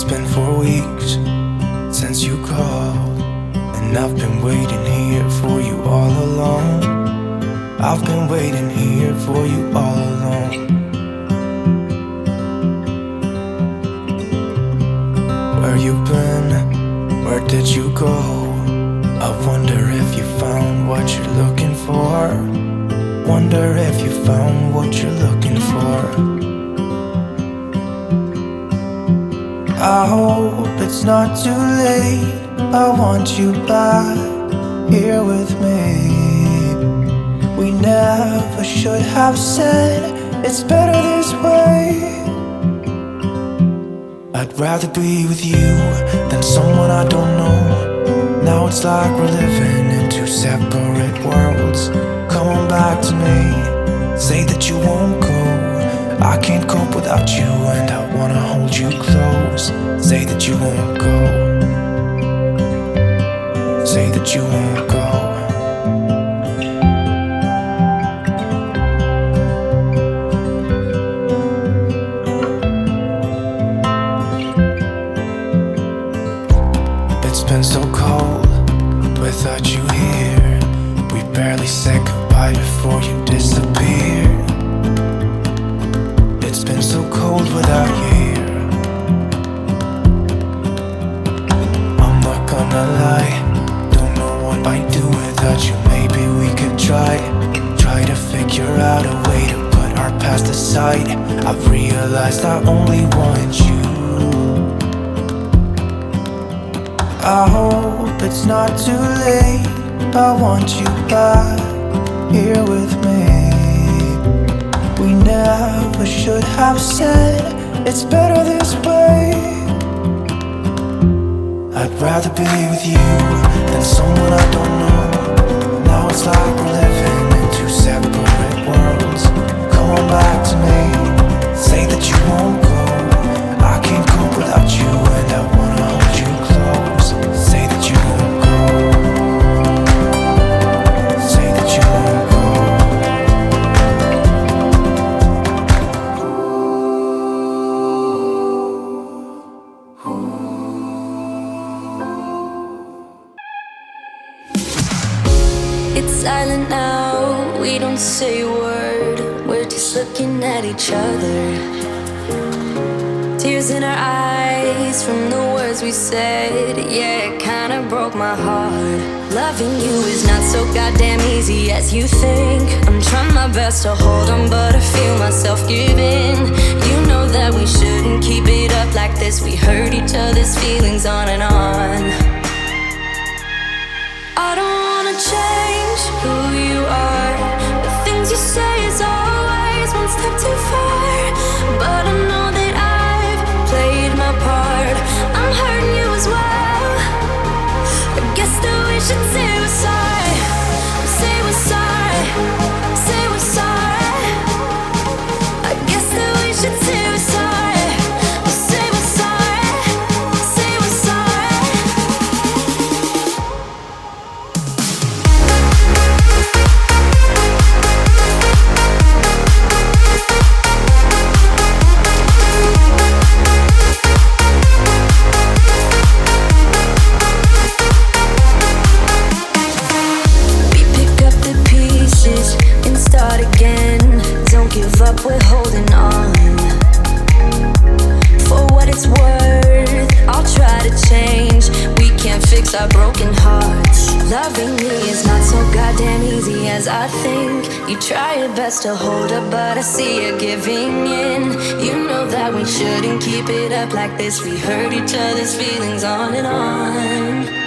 It's been 4 weeks since you called, and I've been waiting here for you all along. I've been waiting here for you all along. Where you been? Where did you go? I wonder if you found what you're looking for. Wonder if you found what you're looking for. I hope it's not too late. I want you back here with me. We never should have said it's better this way. I'd rather be with you than someone I don't know. Now it's like we're living in two separate worlds. Come on back to me, say that you won't go. I can't cope without you and I wanna hold you close. Say that you won't go. Say that you won't go. It's been so cold without you here. We barely said goodbye before you disappeared. It's been so cold without you here. I'm not gonna lie, don't know what I'd do without you. Maybe we could try to figure out a way to put our past aside. I've realized I only want you. I hope it's not too late. I want you back here with me. We never should have said it's better this way. I'd rather be with you than someone I don't know. Now it's like we're living in two separate worlds. Come on back to me, say that you won't go. I can't cope without you and I wanna hold you close. Say that you won't go. Say that you won't go. It's silent now, we don't say a word. We're just looking at each other. Tears in our eyes from the words we said. Yeah, it kinda broke my heart. Loving you is not so goddamn easy as you think. I'm trying my best to hold on, but I feel myself giving. You know that we shouldn't keep it up like this. We hurt each other's feelings on and on. I don't wanna change who you are. The things you say is always one step too far. But I know that I've played my part. I'm hurting you as well. I guess that we should say we're sorry. Say we're sorry. Say we're sorry. I guess that we should say we're sorry. Say we're sorry. Say we're sorry. We pick up the pieces and start again. Don't give up, we're holding on. For what it's worth, I'll try to change. We can't fix our broken hearts. Loving me is not so goddamn easy as I think. You try your best to hold up, but I see you giving in. You know that we shouldn't keep it up like this. We hurt each other's feelings on and on.